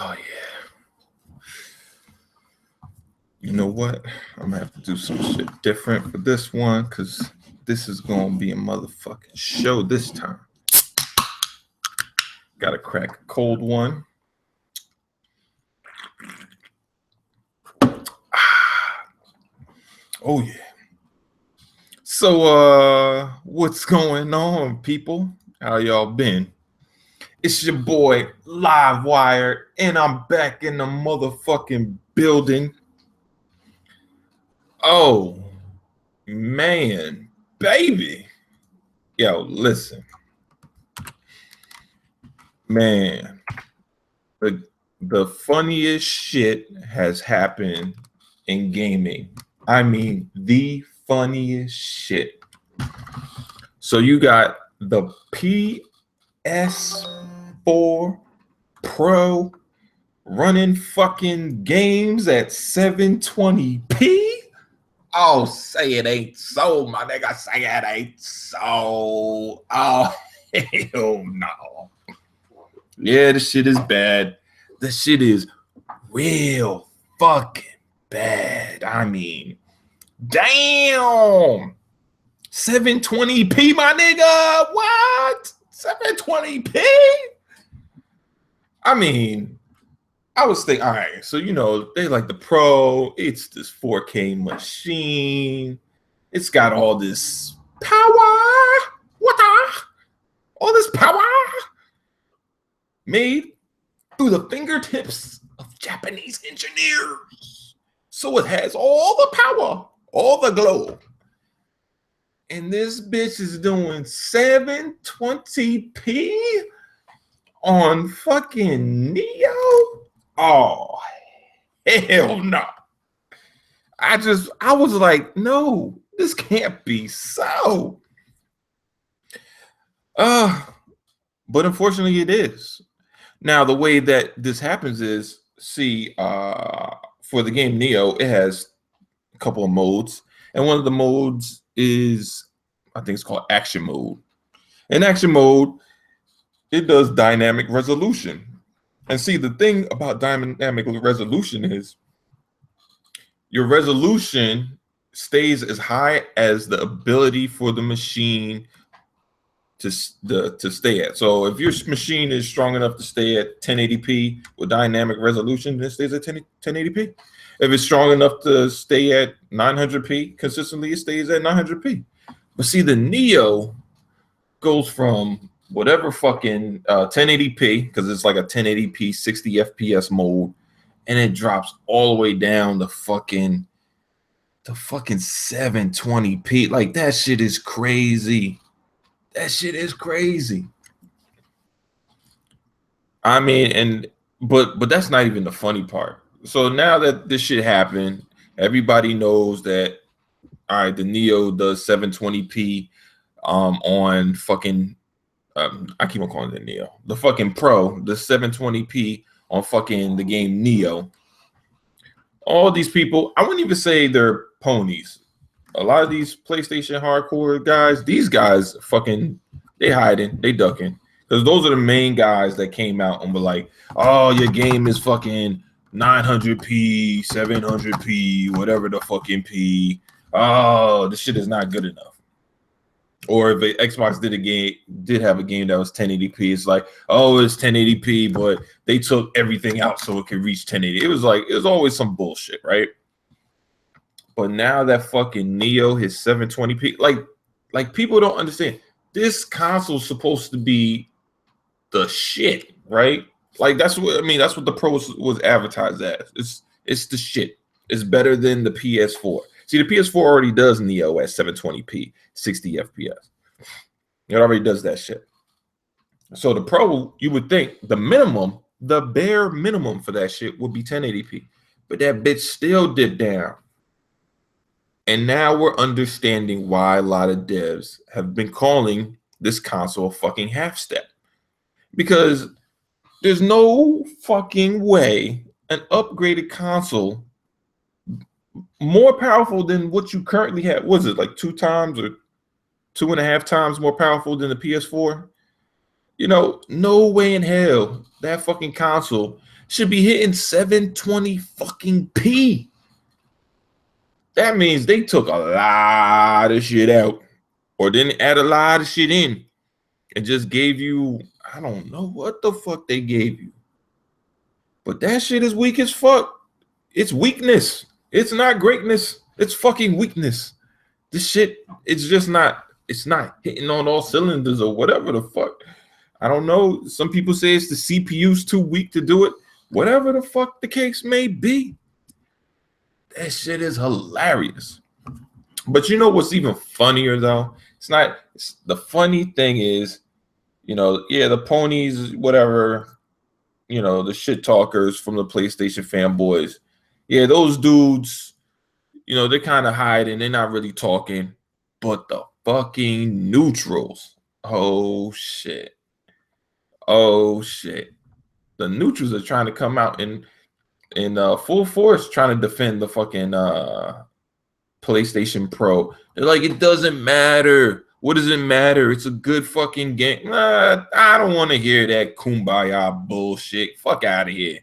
Oh yeah. You know what? I'm gonna have to do some shit different for this one because this is gonna be a motherfucking show this time. Gotta crack a cold one. Oh yeah. So what's going on, people? How y'all been? It's your boy Livewire, and I'm back in the motherfucking building. Oh man, baby. Yo, listen. Man, the funniest shit has happened in gaming. I mean, the funniest shit. So you got the PS4 Pro running fucking games at 720p. Oh, say it ain't so, my nigga. Say it ain't so. Oh, hell no. Yeah, this shit is bad. This shit is real fucking bad. I mean, damn. 720p, my nigga. What? 720p? I mean, I was thinking, all right, so they like the Pro, it's this 4K machine. It's got all this power. All this power made through the fingertips of Japanese engineers. So it has all the power, all the glow. And this bitch is doing 720p on fucking Nioh? Oh, hell no. I was like, no, this can't be so. But unfortunately it is. Now, the way that this happens is, for the game Nioh, it has a couple of modes. And one of the modes is, I think it's called action mode. In action mode, it does dynamic resolution. And see, the thing about dynamic resolution is your resolution stays as high as the ability for the machine to stay at. So if your machine is strong enough to stay at 1080p with dynamic resolution, it stays at 1080p. If it's strong enough to stay at 900p consistently, it stays at 900p. But see, the Nioh goes from whatever fucking 1080p, because it's like a 1080p 60 FPS mode, and it drops all the way down to fucking 720p. Like, that shit is crazy. That shit is crazy. I mean, but that's not even the funny part. So now that this shit happened, everybody knows that, all right, the Nioh does 720p on fucking I keep on calling it Nioh. The fucking Pro, the 720p on fucking the game Nioh. All these people, I wouldn't even say they're ponies. A lot of these PlayStation hardcore guys, these guys fucking, they hiding, they ducking. Because those are the main guys that came out and were like, oh, your game is fucking 900p, 700p, whatever the fucking p. Oh, this shit is not good enough. Or if Xbox did have a game that was 1080p, it's like, oh, it's 1080p, but they took everything out so it could reach 1080. It was always some bullshit, right? But now that fucking Nioh is 720p, like people don't understand. This console's supposed to be the shit, right? Like that's what the Pro was advertised as. It's the shit. It's better than the PS4. See, the PS4 already does Nioh at 720p, 60 FPS. It already does that shit. So the Pro, you would think the bare minimum for that shit would be 1080p. But that bitch still dipped down. And now we're understanding why a lot of devs have been calling this console a fucking half step. Because there's no fucking way an upgraded console more powerful than what you currently have. Was it like 2 times or 2.5 times more powerful than the PS4? No way in hell that fucking console should be hitting 720 fucking P. That means they took a lot of shit out or didn't add a lot of shit in and just gave you, I don't know what the fuck they gave you. But that shit is weak as fuck. It's weakness. It's not greatness. It's fucking weakness. This shit, it's just not, it's not hitting on all cylinders or whatever the fuck. I don't know. Some people say it's the CPU's too weak to do it. Whatever the fuck the case may be. That shit is hilarious. But you know what's even funnier though? The funny thing is, the ponies, whatever, the shit talkers from the PlayStation fanboys. Yeah, those dudes, they're kind of hiding. They're not really talking. But the fucking neutrals. Oh, shit. The neutrals are trying to come out in full force trying to defend the fucking PlayStation Pro. They're like, it doesn't matter. What does it matter? It's a good fucking game. I don't want to hear that kumbaya bullshit. Fuck out of here.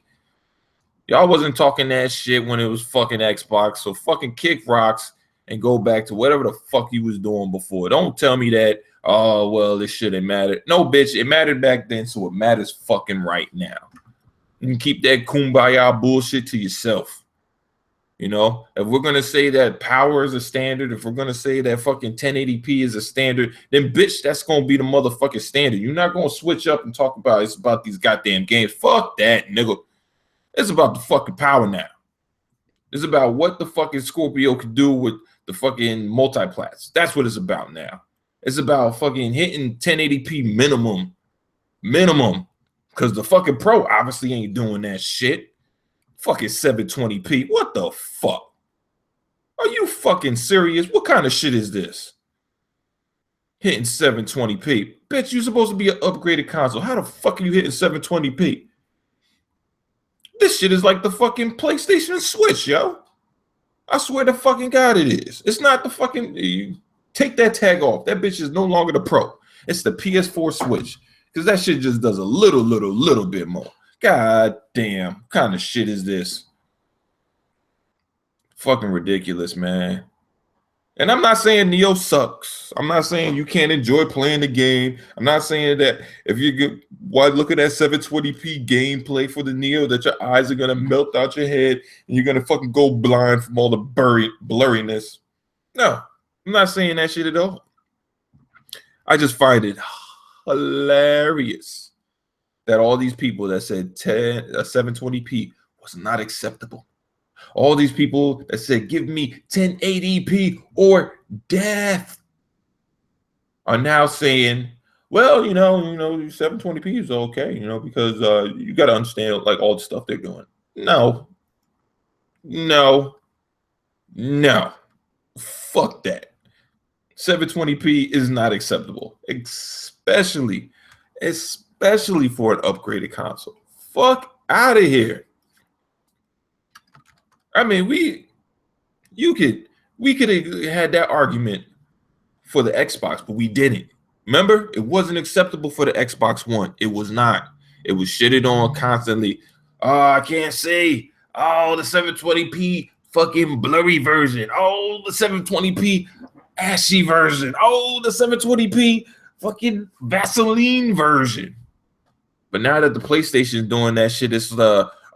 Y'all wasn't talking that shit when it was fucking Xbox, so fucking kick rocks and go back to whatever the fuck you was doing before. Don't tell me that, oh, well, this shouldn't matter. No, bitch, it mattered back then, so it matters fucking right now. You can keep that kumbaya bullshit to yourself. If we're going to say that power is a standard, if we're going to say that fucking 1080p is a standard, then bitch, that's going to be the motherfucking standard. You're not going to switch up and talk about it's about these goddamn games. Fuck that, nigga. It's about the fucking power now. It's about what the fucking Scorpio could do with the fucking multiplats. That's what it's about now. It's about fucking hitting 1080p minimum. Because the fucking Pro obviously ain't doing that shit. Fucking 720p. What the fuck? Are you fucking serious? What kind of shit is this? Hitting 720p. Bitch, you're supposed to be an upgraded console. How the fuck are you hitting 720p? This shit is like the fucking PlayStation Switch, yo. I swear to fucking God it is. It's not the fucking... You take that tag off. That bitch is no longer the Pro. It's the PS4 Switch. Because that shit just does a little bit more. God damn. What kind of shit is this? Fucking ridiculous, man. And I'm not saying Nioh sucks. I'm not saying you can't enjoy playing the game. I'm not saying that if you get while looking at 720p gameplay for the Nioh, that your eyes are gonna melt out your head and you're gonna fucking go blind from all the blurriness. No, I'm not saying that shit at all. I just find it hilarious that all these people that said 720p was not acceptable. All these people that said, give me 1080p or death are now saying, well, 720p is okay, because you got to understand like all the stuff they're doing. No. Fuck that. 720p is not acceptable, especially for an upgraded console. Fuck out of here. I mean, we could have had that argument for the Xbox, but we didn't. Remember, it wasn't acceptable for the Xbox One. It was not. It was shitted on constantly. Oh, I can't see. Oh, the 720p fucking blurry version. Oh, the 720p ashy version. Oh, the 720p fucking Vaseline version. But now that the PlayStation is doing that shit, it's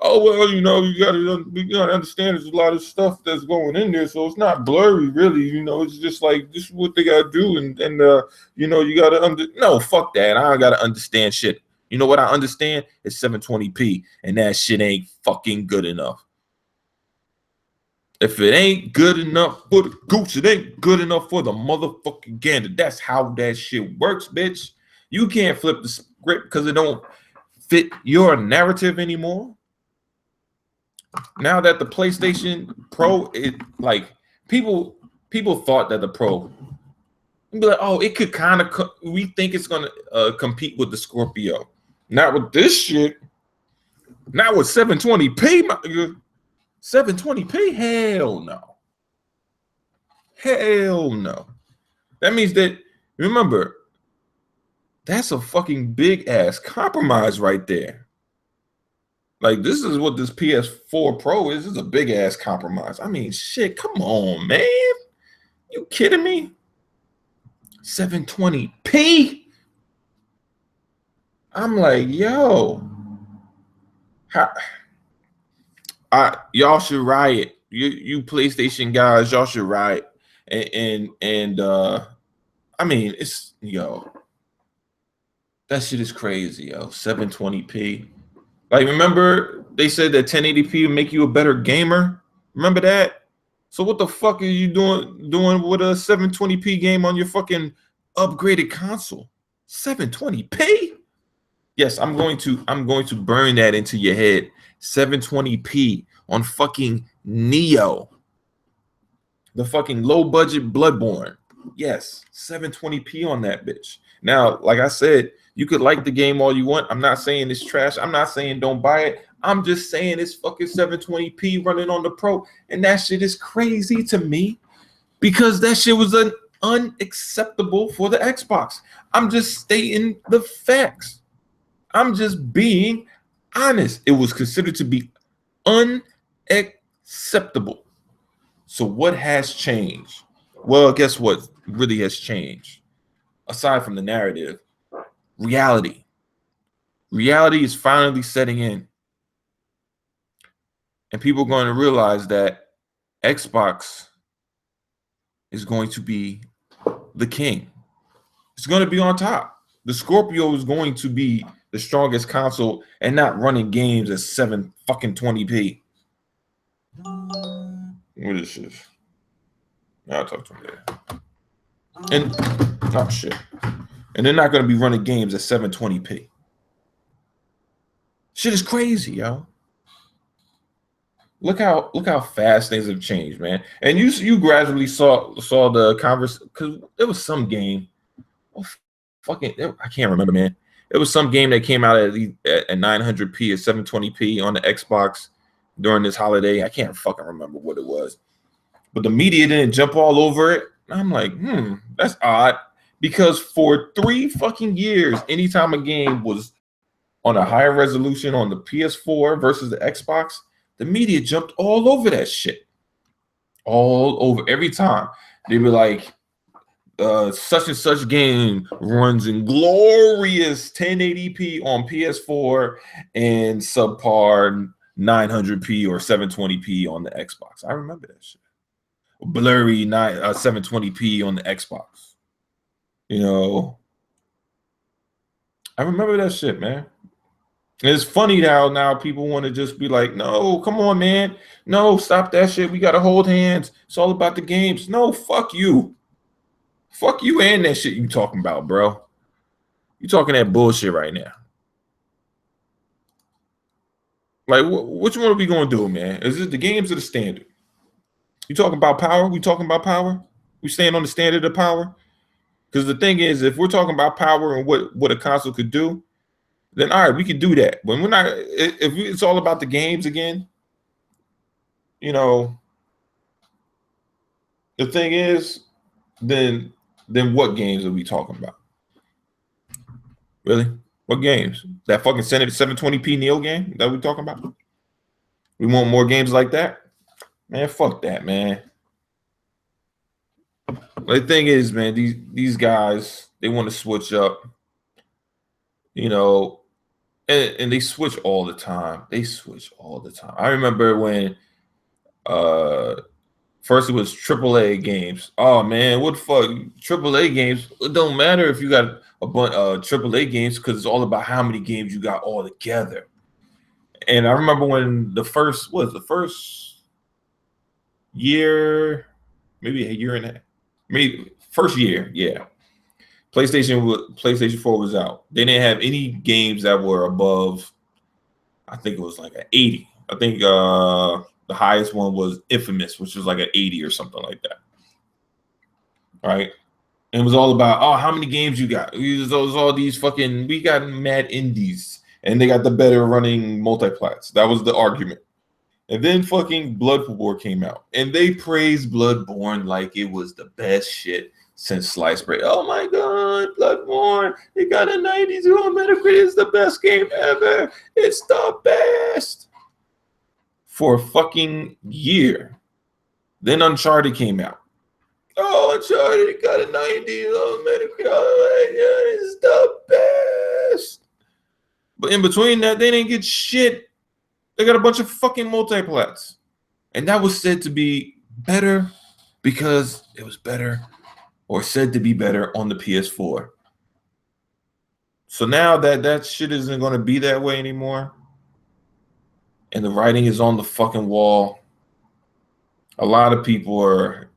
oh, well, you gotta understand there's a lot of stuff that's going in there, so it's not blurry, really. It's just like this is what they gotta do, and you gotta no, fuck that. I don't gotta understand shit. You know what I understand? It's 720p, and that shit ain't fucking good enough. If it ain't good enough for the goose, it ain't good enough for the motherfucking gander. That's how that shit works, bitch. You can't flip the script because it don't fit your narrative anymore. Now that the PlayStation Pro, people thought that the Pro, be like, oh, it could kind of, we think it's gonna compete with the Scorpio. Not with this shit. Not with 720p. 720p? Hell no. That means that, remember, that's a fucking big ass compromise right there. Like, this is what this PS4 Pro is. This is a big ass compromise. I mean, shit, come on, man. You kidding me? 720p. I'm like, yo, y'all should riot. You PlayStation guys, y'all should riot. And I mean, it's that shit is crazy, yo. 720p. Like, remember they said that 1080p would make you a better gamer? Remember that? So what the fuck are you doing with a 720p game on your fucking upgraded console? 720p? Yes, I'm going to burn that into your head. 720p on fucking Nioh. The fucking low budget Bloodborne. Yes, 720p on that bitch. Now, like I said, you could like the game all you want. I'm not saying it's trash. I'm not saying don't buy it. I'm just saying it's fucking 720p running on the Pro. And that shit is crazy to me because that shit was unacceptable for the Xbox. I'm just stating the facts. I'm just being honest. It was considered to be unacceptable. So what has changed? Well, guess what really has changed? Aside from the narrative, reality. Reality is finally setting in. And people are going to realize that Xbox is going to be the king. It's going to be on top. The Scorpio is going to be the strongest console and not running games at 720p. What is this? I'll talk to him later. And oh shit. And they're not going to be running games at 720p. Shit is crazy, yo. Look how fast things have changed, man. And you gradually saw the converse because there was some game. Oh, I can't remember, man. It was some game that came out at 900p or 720p on the Xbox during this holiday. I can't fucking remember what it was. But the media didn't jump all over it. I'm like, that's odd. Because for 3 fucking years, anytime a game was on a higher resolution on the PS4 versus the Xbox, the media jumped all over that shit. All over. Every time. They were like, such and such game runs in glorious 1080p on PS4 and subpar 900p or 720p on the Xbox. I remember that shit. Blurry 720p on the Xbox. I remember that shit, man. And it's funny now people want to just be like, no, come on, man. No, stop that shit. We got to hold hands. It's all about the games. No, fuck you. Fuck you and that shit you talking about, bro. You talking that bullshit right now. Like, which one are we going to do, man? Is it the games or the standard? You talking about power? We talking about power? We staying on the standard of power? Because the thing is, if we're talking about power and what a console could do, then all right, we can do that. When we're not, if it's all about the games again, the thing is, then what games are we talking about? Really? What games? That fucking 720p Nioh game that we talking about? We want more games like that? Man, fuck that, man. The thing is, man, these guys, they want to switch up, and they switch all the time. I remember when first it was AAA games. Oh man, what the fuck? AAA games. It don't matter if you got a bunch of AAA games because it's all about how many games you got all together. And I remember when the first year, maybe a year and a half, maybe first year, yeah. PlayStation 4 was out. They didn't have any games that were above, I think it was like an 80. I think the highest one was Infamous, which was like an 80 or something like that. All right. And it was all about, how many games you got? We got mad indies, and they got the better running multiplats. That was the argument. And then fucking Bloodborne came out, and they praised Bloodborne like it was the best shit since sliced bread. Oh my God, Bloodborne! It got a 92 on Metacritic. It's the best game ever. It's the best for a fucking year. Then Uncharted came out. Oh, Uncharted got a 90 on Metacritic. Oh my God, it's the best. But in between that, they didn't get shit. They got a bunch of fucking multiplats. And that was said to be better because it was better, or said to be better on the PS4. So now that shit isn't going to be that way anymore, and the writing is on the fucking wall, a lot of people are,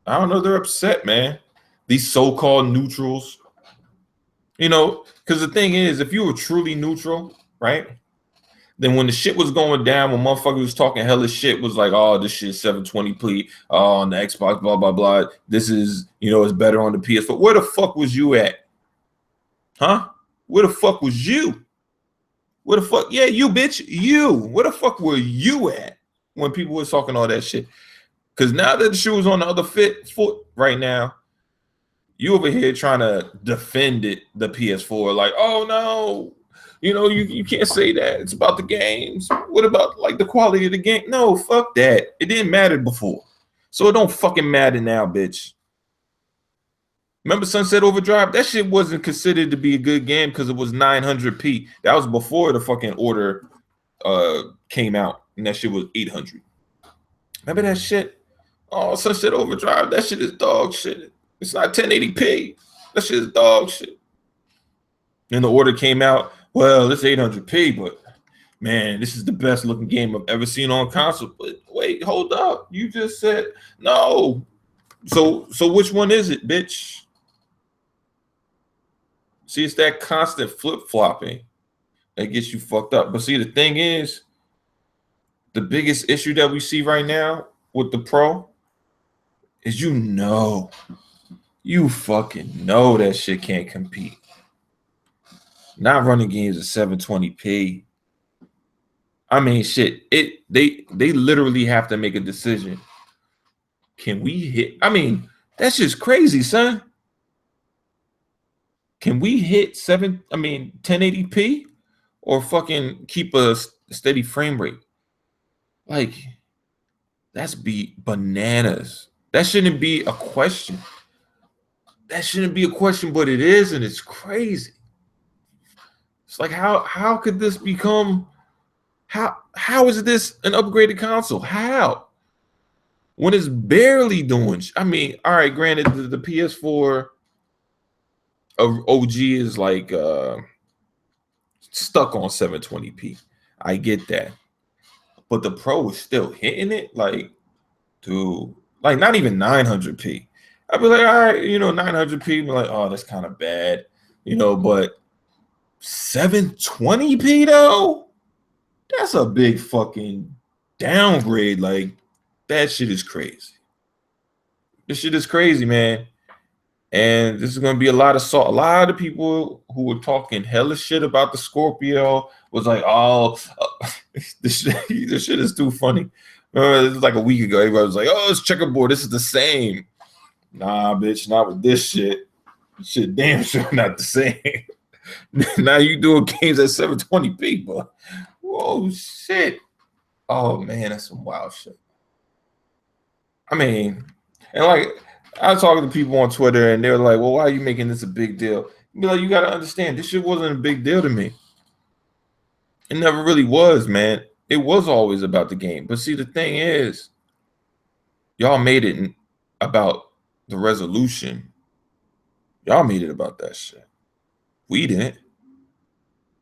I don't know, they're upset, man. These so-called neutrals. You know, because the thing is, if you were truly neutral, right? Then when the shit was going down, when motherfuckers was talking hella shit, was like, oh, this shit is 720p on the Xbox, blah, blah, blah. This is, it's better on the PS4. Where the fuck was you at? Huh? Where the fuck was you? Where the fuck? Yeah, you, bitch. You. Where the fuck were you at when people was talking all that shit? Because now that the shoe is on the other foot right now, you over here trying to defend it, the PS4, like, oh, no. You can't say that. It's about the games. What about like the quality of the game? No, fuck that. It didn't matter before. So it don't fucking matter now, bitch. Remember Sunset Overdrive? That shit wasn't considered to be a good game because it was 900p. That was before the fucking order came out, and that shit was 800. Remember that shit? Oh, Sunset Overdrive. That shit is dog shit. It's not 1080p. That shit is dog shit. Then the order came out. Well, it's 800p, but man, this is the best looking game I've ever seen on console. But wait, hold up. You just said no. So which one is it, bitch? See, it's that constant flip-flopping that gets you fucked up. But see, the thing is, the biggest issue that we see right now with the Pro is you fucking know that shit can't compete. Not running games at 720p. I mean, shit. They literally have to make a decision. Can we hit? I mean, that's just crazy, son. Can we hit 1080p or fucking keep a steady frame rate? Like, that's bananas. That shouldn't be a question. That shouldn't be a question, but it is, and it's crazy. It's like, how could this become, how is this an upgraded console? How? When it's barely doing, I mean, all right, granted, the PS4 OG is like stuck on 720p. I get that. But the Pro is still hitting it, like, dude, like not even 900p. I'd be like, all right, 900p, be like, oh, that's kind of bad, but 720p though, that's a big fucking downgrade. Like, that shit is crazy. This shit is crazy, man. And this is going to be a lot of people who were talking hella shit about the Scorpio was like, oh, this shit is too funny. This was like a week ago. Everybody was like, oh, it's checkerboard. This is the same. Nah, bitch, not with this shit. Shit damn sure not the same. Now you doing games at 720p, bro. Whoa, shit. Oh, man, that's some wild shit. I mean, and like, I was talking to people on Twitter, and they were like, well, why are you making this a big deal? Be like, you got to understand, this shit wasn't a big deal to me. It never really was, man. It was always about the game. But see, the thing is, y'all made it about the resolution. Y'all made it about that shit. We didn't.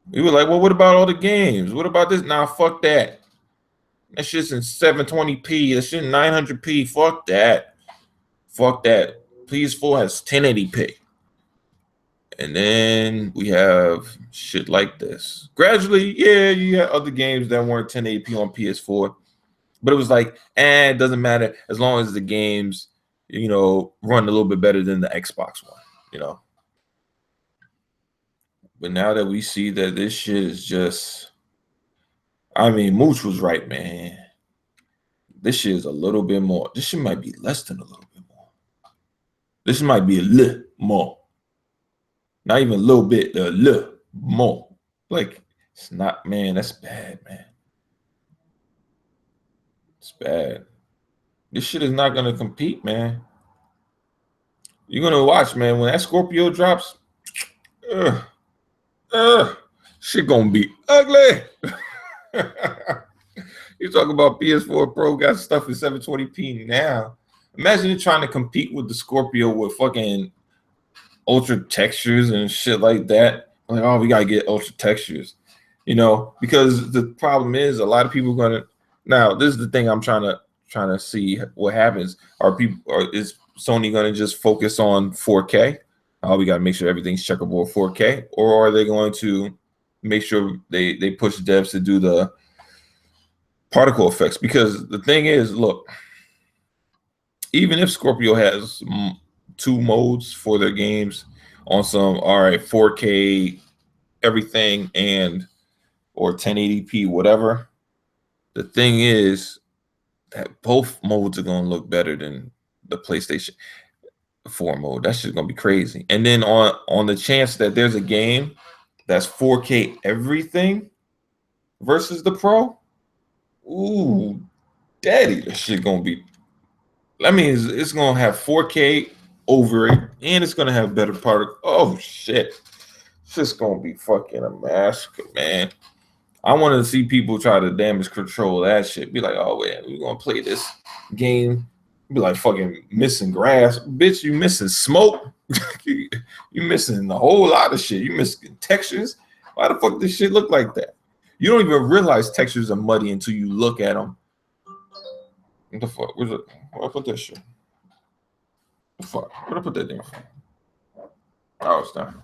We were like, well, what about all the games? What about this? Nah, fuck that. That shit's in 720p. That shit in 900p. Fuck that. Fuck that. PS4 has 1080p. And then we have shit like this. Gradually, yeah, you had other games that weren't 1080p on PS4. But it was like, it doesn't matter as long as the games, run a little bit better than the Xbox One, But now that we see that this shit is just, I mean, Mooch was right, man. This shit is a little bit more. This shit might be less than a little bit more. This might be a little more. Not even a little bit, a little more. Like, it's not, man, that's bad, man. It's bad. This shit is not going to compete, man. You're going to watch, man. When that Scorpio drops, shit going to be ugly. You talk about PS4 Pro got stuff in 720p now. Imagine you trying to compete with the Scorpio with fucking ultra textures and shit like that. Like, oh, we gotta get ultra textures, because the problem is a lot of people are gonna. Now, this is the thing I'm trying to see what happens. Is Sony gonna just focus on 4K? Oh, we gotta make sure everything's checkable 4K, or are they going to make sure they push devs to do the particle effects? Because the thing is, look, even if Scorpio has two modes for their games on some 4K everything or 1080p whatever, the thing is that both modes are going to look better than the PlayStation 4 mode. That's just going to be crazy. And then on the chance that there's a game that's 4K everything versus the Pro, ooh, daddy, this shit going to be, it's going to have 4K over it, and it's going to have better particle. Oh, shit. It's just going to be fucking a massacre, man. I want to see people try to damage control that shit. Be like, oh, man, we're going to play this game. Be like fucking missing grass. Bitch, you missing smoke. You missing a whole lot of shit. You missing textures. Why the fuck does shit look like that? You don't even realize textures are muddy until you look at them. What the fuck? Where's it? Where I put that shit? The fuck? Where'd I put that damn phone? Oh, it's down.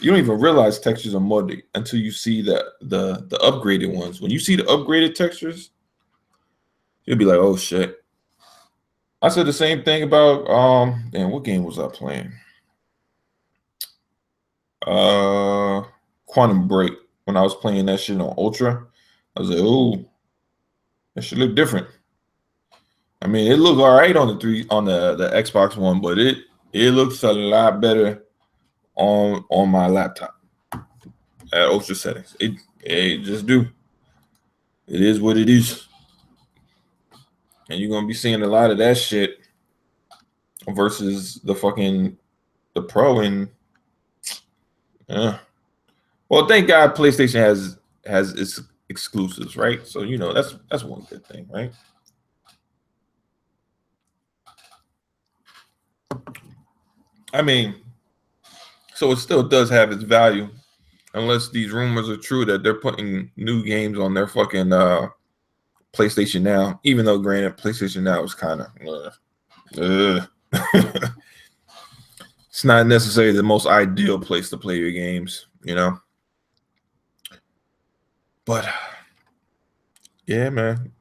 You don't even realize textures are muddy until you see the upgraded ones. When you see the upgraded textures, you'll be like, oh shit. I said the same thing about damn, what game was I playing? Quantum Break. When I was playing that shit on Ultra, I was like, oh, that should look different. I mean, it looked all right on the Xbox One, but it looks a lot better on my laptop at Ultra settings. It just do. It is what it is. And you're gonna be seeing a lot of that shit versus the Pro. And well, thank God PlayStation has its exclusives, right? So that's one good thing, right? I mean, so it still does have its value, unless these rumors are true that they're putting new games on their fucking PlayStation Now. Even though, granted, PlayStation Now is kind of it's not necessarily the most ideal place to play your games, But yeah, man.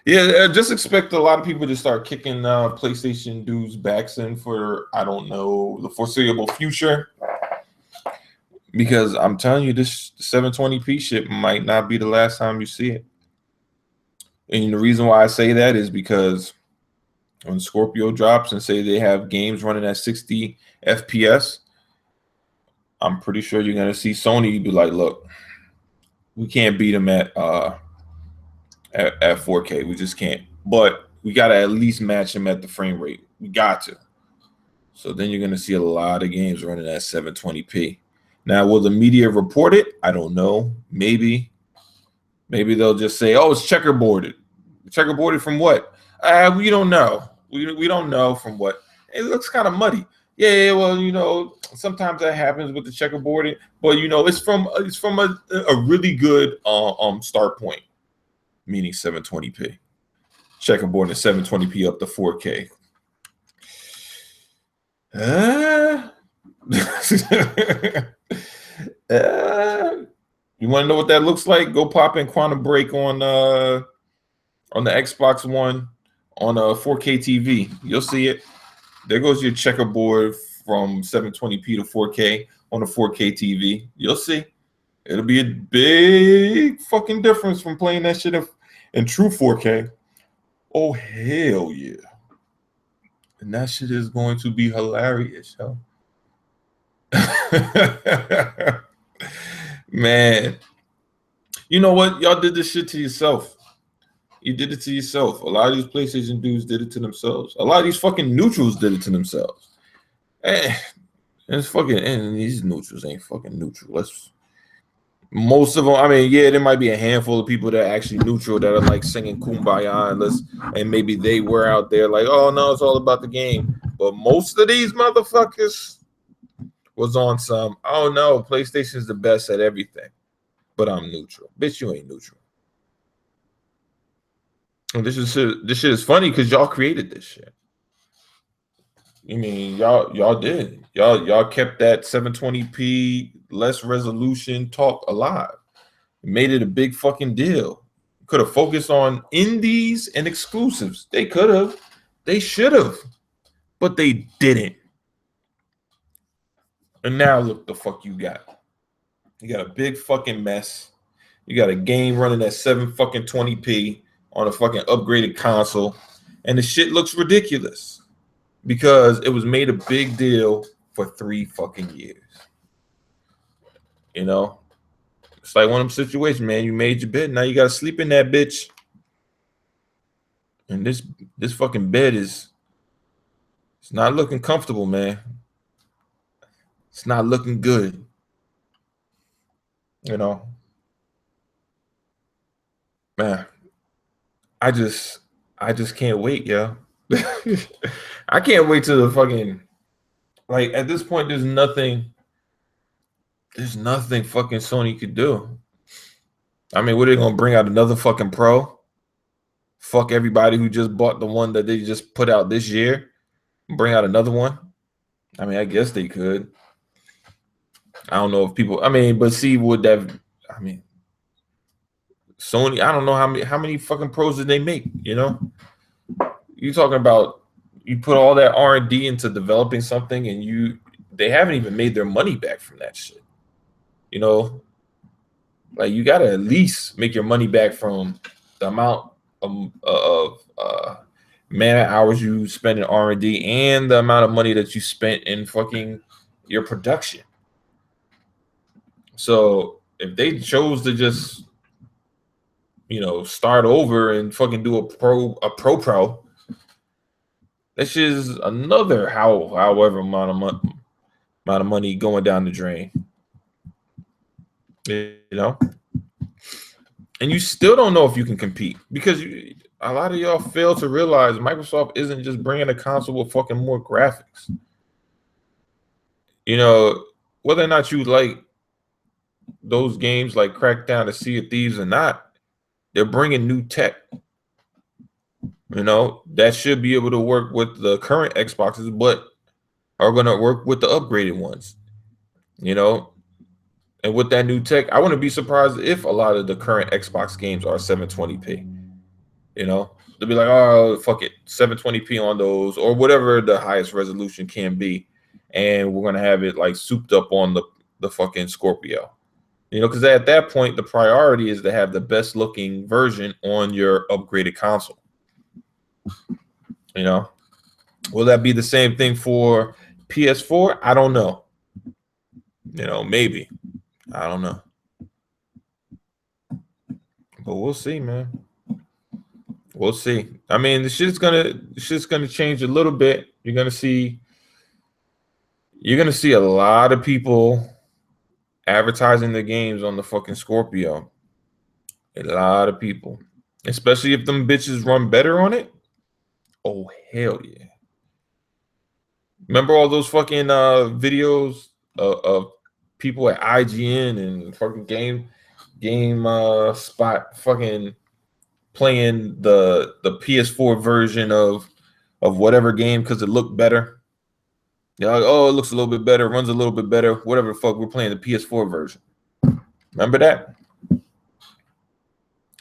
Yeah, just expect a lot of people to start kicking PlayStation dudes' backs in for, I don't know, the foreseeable future. Because I'm telling you, this 720p shit might not be the last time you see it. And the reason why I say that is because when Scorpio drops and say they have games running at 60 FPS, I'm pretty sure you're going to see Sony be like, look, we can't beat them at 4K. We just can't. But we got to at least match them at the frame rate. We got to. So then you're going to see a lot of games running at 720p. Now, will the media report it? I don't know. Maybe they'll just say, oh, it's checkerboarded. Checkerboarded from what? We don't know. We don't know from what. It looks kind of muddy. Yeah, well, sometimes that happens with the checkerboarding, but it's from a really good start point, meaning 720p. Checkerboarding 720p up to 4K. You want to know what that looks like? Go pop in Quantum Break on the Xbox One on a 4K TV. You'll see it. There goes your checkerboard from 720p to 4K on a 4K TV. You'll see. It'll be a big fucking difference from playing that shit in true 4K. Oh, hell yeah. And that shit is going to be hilarious, yo. Man, you know what? Y'all did this shit to yourself. You did it to yourself. A lot of these PlayStation dudes did it to themselves. A lot of these fucking neutrals did it to themselves. And it's fucking, and these neutrals ain't fucking neutral. Most of them, I mean, yeah, there might be a handful of people that are actually neutral that are like singing Kumbaya and maybe they were out there like, oh no, it's all about the game. But most of these motherfuckers was on some, oh no, PlayStation's the best at everything, but I'm neutral. Bitch, you ain't neutral. And this shit is funny because y'all created this shit. I mean, y'all did. Y'all kept that 720p less resolution talk alive. Made it a big fucking deal. Could have focused on indies and exclusives. They could have. They should have. But they didn't. And now look the fuck you got. You got a big fucking mess. You got a game running at 720p on a fucking upgraded console. And the shit looks ridiculous. Because it was made a big deal for 3 fucking years. You know? It's like one of them situations, man. You made your bed. Now you got to sleep in that bitch. And this fucking bed it's not looking comfortable, man. It's not looking good. You know? Man, I just can't wait, yo. I can't wait till the fucking, like, at this point, there's nothing fucking Sony could do. I mean, what are they gonna bring out another fucking Pro? Fuck everybody who just bought the one that they just put out this year. Bring out another one. I mean, I guess they could. I don't know if people. I mean, but see, would that? I mean, Sony. I don't know how many fucking Pros did they make? You know, you talking about you put all that R&D into developing something, and they haven't even made their money back from that shit. You know, like you gotta at least make your money back from the amount of man hours you spend in R&D and the amount of money that you spent in fucking your production. So if they chose to just, you know, start over and fucking do a pro, that's just another however amount of money going down the drain. You know, and you still don't know if you can compete because a lot of y'all fail to realize Microsoft isn't just bringing a console with fucking more graphics. You know, whether or not you like those games like Crackdown to Sea of Thieves or not, they're bringing new tech. You know, that should be able to work with the current Xboxes, but are going to work with the upgraded ones. You know, and with that new tech, I wouldn't be surprised if a lot of the current Xbox games are 720p. You know, they'll be like, oh, fuck it, 720p on those or whatever the highest resolution can be. And we're going to have it like souped up on the fucking Scorpio. You know, because at that point, the priority is to have the best looking version on your upgraded console. You know, will that be the same thing for PS4? I don't know. You know, maybe. I don't know. But we'll see, man. We'll see. I mean, the shit's gonna change a little bit. You're gonna see a lot of people advertising the games on the fucking Scorpio. A lot of people. Especially if them bitches run better on it. Oh, hell yeah. Remember all those fucking videos of people at IGN and fucking game spot fucking playing the PS4 version of whatever game because it looked better. You're like, oh, it looks a little bit better, runs a little bit better, whatever the fuck, we're playing the PS4 version. Remember that?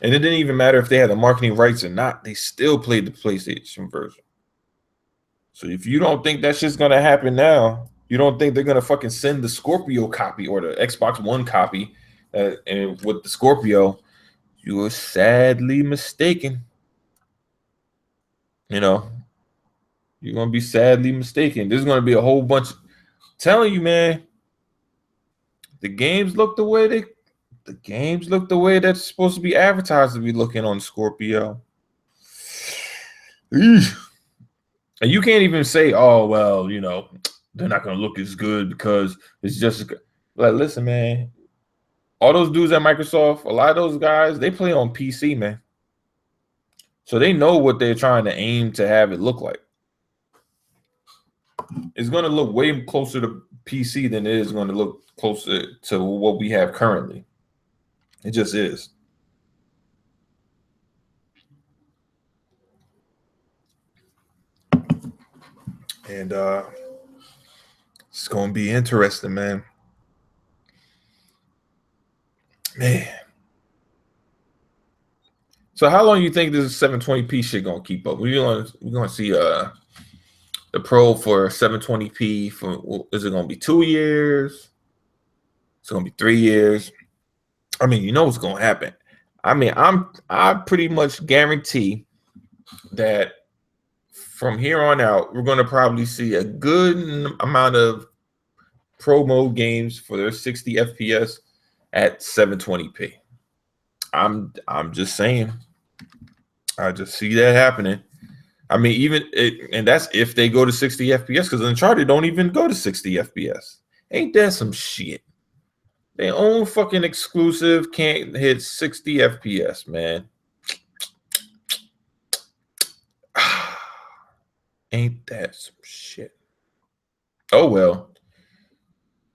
And it didn't even matter if they had the marketing rights or not. They still played the PlayStation version. So if you don't think that shit's gonna happen now, you don't think they're gonna fucking send the Scorpio copy or the Xbox One copy and with the Scorpio, you are sadly mistaken. You know, You're gonna be sadly mistaken. There's gonna be a whole bunch. Telling you, man, the games look the way that's supposed to be advertised to be looking on Scorpio. Eesh. And you can't even say, oh, well, they're not gonna look as good because it's just like, listen, man, all those dudes at Microsoft, a lot of those guys, they play on PC, man. So they know what they're trying to aim to have it look like. It's going to look way closer to PC than it is going to look closer to what we have currently. It just is. And it's going to be interesting, man. Man. So how long do you think this 720p shit going to keep up? We're going to see the Pro for 720p is it going to be 2 years? It's going to be 3 years. I mean, you know what's going to happen. I mean, I pretty much guarantee that from here on out, we're going to probably see a good amount of Pro mode games for their 60 FPS at 720p. I'm just saying. I just see that happening. I mean, and that's if they go to 60 FPS, because Uncharted don't even go to 60 FPS. Ain't that some shit? Their own fucking exclusive can't hit 60 FPS, man. Ain't that some shit? Oh, well.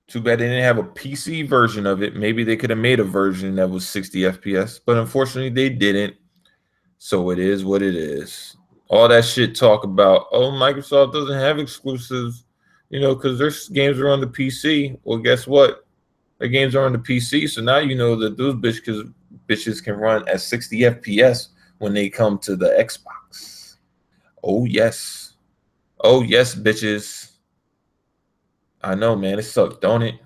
Too bad they didn't have a PC version of it. Maybe they could have made a version that was 60 FPS, but unfortunately they didn't. So it is what it is. All that shit talk about, oh, Microsoft doesn't have exclusives, because their games are on the PC. Well, guess what? Their games are on the PC, so now you know that those bitches can run at 60 FPS when they come to the Xbox. Oh, yes. Oh, yes, bitches. I know, man. It sucked, don't it?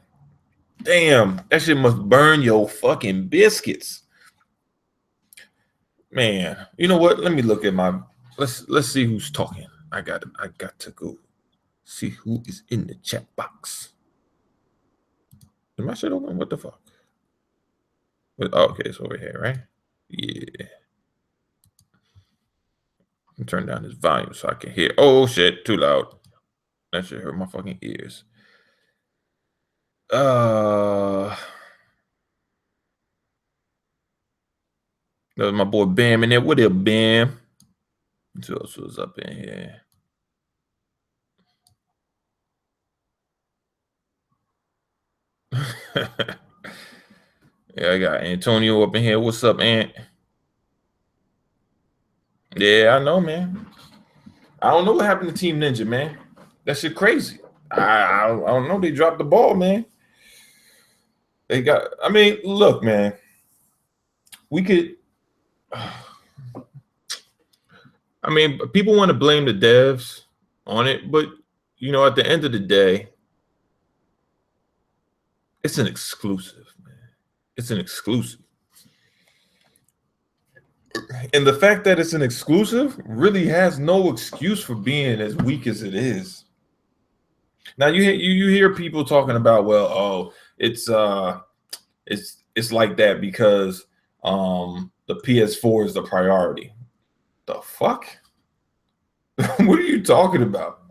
Damn, that shit must burn your fucking biscuits. Man, you know what? Let me look at let's see who's talking. I got to go see who is in the chat box. Is my shit open? What the fuck? Okay, it's over here, right? Yeah. Turn down this volume so I can hear. Oh shit, too loud. That shit hurt my fucking ears. That was my boy Bam in there. What up, Bam? Who else was up in here? Yeah, I got Antonio up in here. What's up, Ant? Yeah, I know, man. I don't know what happened to Team Ninja, man. That shit crazy. I don't know. They dropped the ball, man. Look, man. We could. People want to blame the devs on it, but at the end of the day, it's an exclusive, man. It's an exclusive. And the fact that it's an exclusive really has no excuse for being as weak as it is. Now you hear people talking about, well, oh, it's like that because the PS4 is the priority. The fuck? What are you talking about?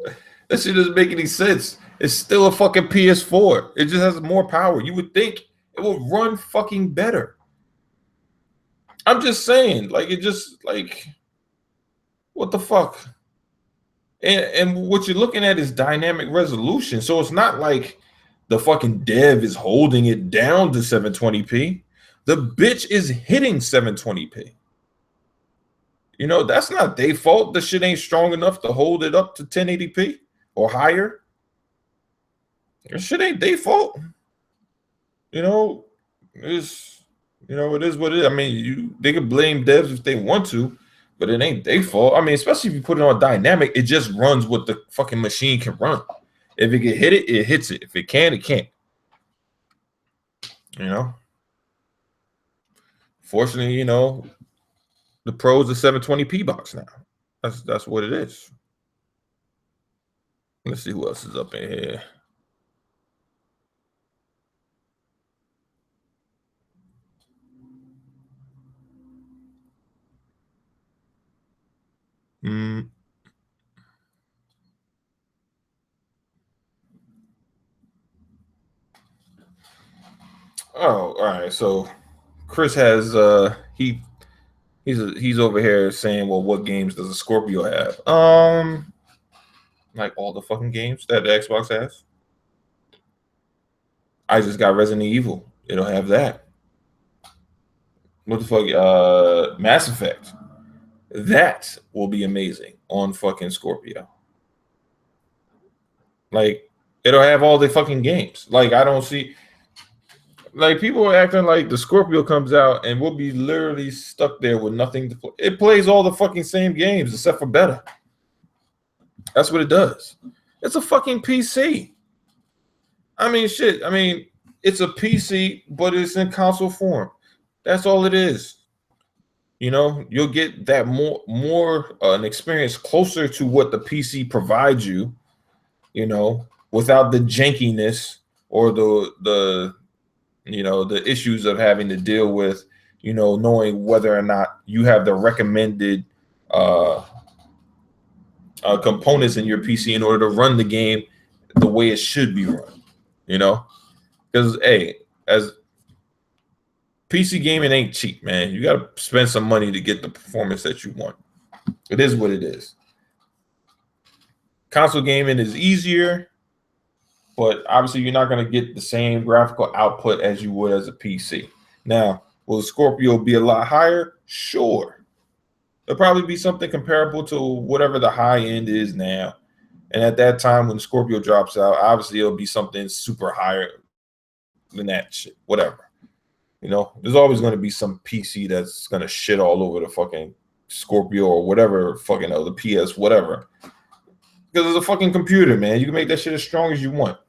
That shit doesn't make any sense. It's still a fucking PS4. It just has more power. You would think it will run fucking better. I'm just saying, what the fuck? And what you're looking at is dynamic resolution. So it's not like the fucking dev is holding it down to 720p. The bitch is hitting 720p. That's not their fault. The shit ain't strong enough to hold it up to 1080p or higher. That shit ain't their fault. It is what it is. They could blame devs if they want to, but it ain't their fault. Especially if you put it on dynamic, it just runs what the fucking machine can run. If it can hit it, it hits it. If it can, it can't. Fortunately, the Pro is a 720p box now. That's what it is. Let's see who else is up in here. Mm. Oh, all right. So Chris has he's over here saying, well, what games does a Scorpio have? Like all the fucking games that the Xbox has. I just got Resident Evil. It'll have that. What the fuck? Mass Effect. That will be amazing on fucking Scorpio. Like it'll have all the fucking games. Like I don't see like people are acting like the Scorpio comes out and we'll be literally stuck there with nothing to play. It plays all the fucking same games except for better. That's what it does. It's a fucking PC. I mean, shit. I mean, it's a PC, but it's in console form. That's all it is. You know, you'll get that more an experience closer to what the PC provides you. You know, without the jankiness or the issues of having to deal with, knowing whether or not you have the recommended components in your PC in order to run the game the way it should be run. Because hey, as PC gaming ain't cheap, man. You got to spend some money to get the performance that you want. It is what it is. Console gaming is easier, but obviously you're not going to get the same graphical output as you would as a PC. Now, will the Scorpio be a lot higher? Sure. It'll probably be something comparable to whatever the high end is now. And at that time, when the Scorpio drops out, obviously it'll be something super higher than that shit. Whatever. There's always going to be some PC that's going to shit all over the fucking Scorpio or whatever fucking the PS, whatever. Because it's a fucking computer, man. You can make that shit as strong as you want.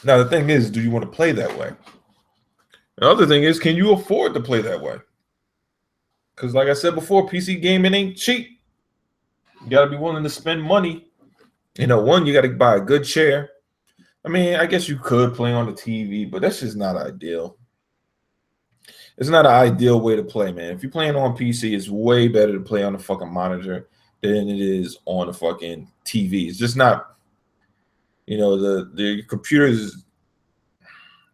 Now, the thing is, do you want to play that way? The other thing is, can you afford to play that way? Because like I said before, PC gaming ain't cheap. You got to be willing to spend money. One, you got to buy a good chair. I mean, I guess you could play on the TV, but that's just not ideal. It's not an ideal way to play, man. If you're playing on PC, it's way better to play on the fucking monitor than it is on the fucking TV. It's just not, the computer is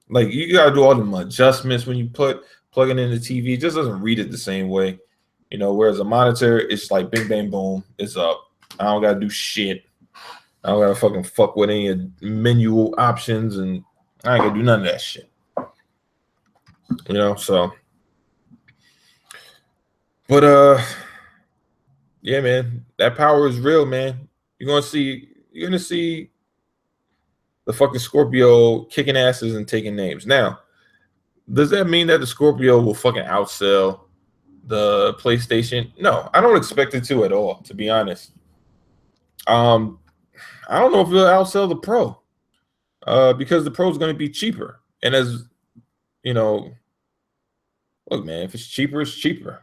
like you gotta do all them adjustments when you plug it in the TV. It just doesn't read it the same way, whereas a monitor, it's like bing, bang, boom, it's up. I don't gotta do shit. I don't gotta fucking fuck with any menu options, and I ain't gonna do none of that shit. So. But yeah, man, that power is real, man. You're gonna see the fucking Scorpio kicking asses and taking names. Now, does that mean that the Scorpio will fucking outsell the PlayStation? No, I don't expect it to at all, to be honest. I don't know if it'll outsell the Pro, because the Pro is going to be cheaper. And as look, man, if it's cheaper, it's cheaper.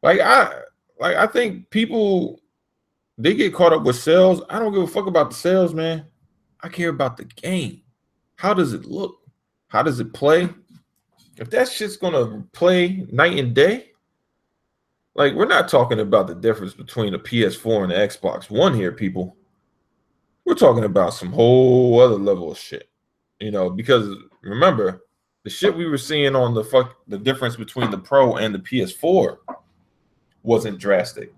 I think people, they get caught up with sales. I don't give a fuck about the sales, man. I care about the game. How does it look? How does it play? If that shit's gonna play night and day, like we're not talking about the difference between the PS4 and the Xbox One here, people. We're talking about some whole other level of shit. Because remember, the shit we were seeing on the difference between the Pro and the PS4 wasn't drastic.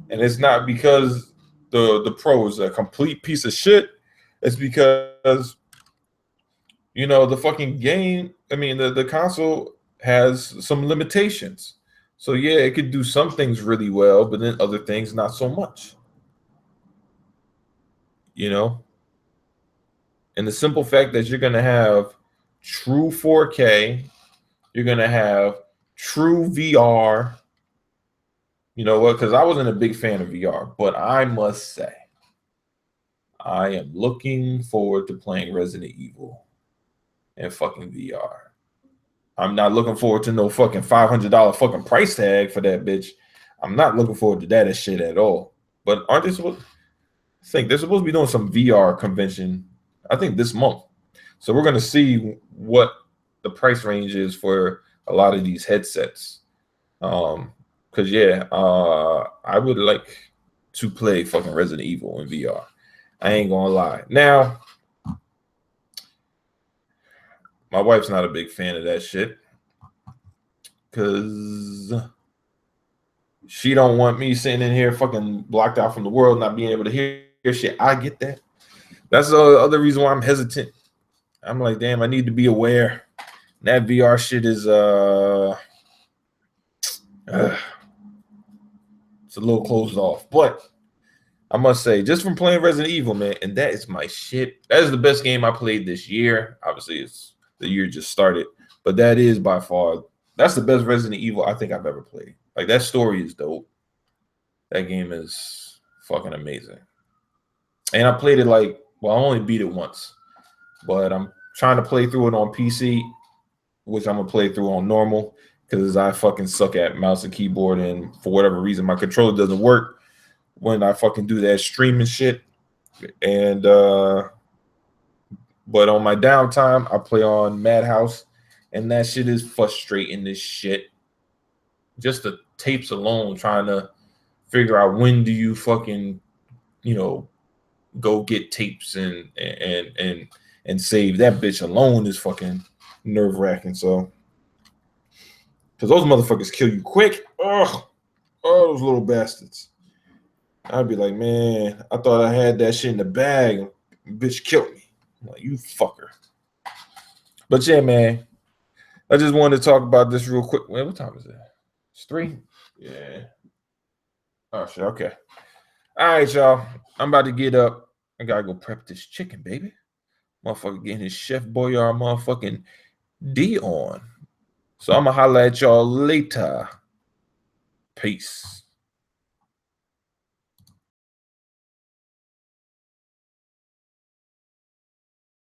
And it's not because the Pro is a complete piece of shit. It's because the fucking game, I mean the console has some limitations. So yeah, it could do some things really well, but then other things not so much. And the simple fact that you're gonna have true 4K, you're gonna have true VR. You know what? Because I wasn't a big fan of VR, but I must say, I am looking forward to playing Resident Evil and fucking VR. I'm not looking forward to no fucking $500 fucking price tag for that bitch. I'm not looking forward to that shit at all. But aren't they supposed? I think they're supposed to be doing some VR convention. I think this month. So we're gonna see what the price range is for a lot of these headsets. Cause I would like to play fucking Resident Evil in VR. I ain't gonna lie. Now, my wife's not a big fan of that shit. Cause she don't want me sitting in here fucking blocked out from the world, not being able to hear shit. I get that. That's the other reason why I'm hesitant. I'm like, damn, I need to be aware. That VR shit is it's a little closed off. But I must say, just from playing Resident Evil, man, and that is my shit. That is the best game I played this year. Obviously, it's the year just started, but that is by far that's the best Resident Evil I think I've ever played. Like that story is dope. That game is fucking amazing. And I played it I only beat it once, but I'm trying to play through it on PC, which I'm gonna play through on normal because I fucking suck at mouse and keyboard, and for whatever reason, my controller doesn't work when I fucking do that streaming shit. And but on my downtime, I play on Madhouse, and that shit is frustrating as shit. Just the tapes alone, trying to figure out when do you fucking, go get tapes and save. That bitch alone is fucking nerve-wracking. So, because those motherfuckers kill you quick. Oh, those little bastards. I'd be like, man, I thought I had that shit in the bag. Bitch killed me. I'm like, you fucker. But yeah, man, I just wanted to talk about this real quick. Wait, what time is it? It's 3? Yeah. Oh, shit. Okay. All right, y'all. I'm about to get up. I gotta go prep this chicken, baby. Motherfucker getting his Chef Boyard motherfucking D on. So I'm gonna holler at y'all later. Peace.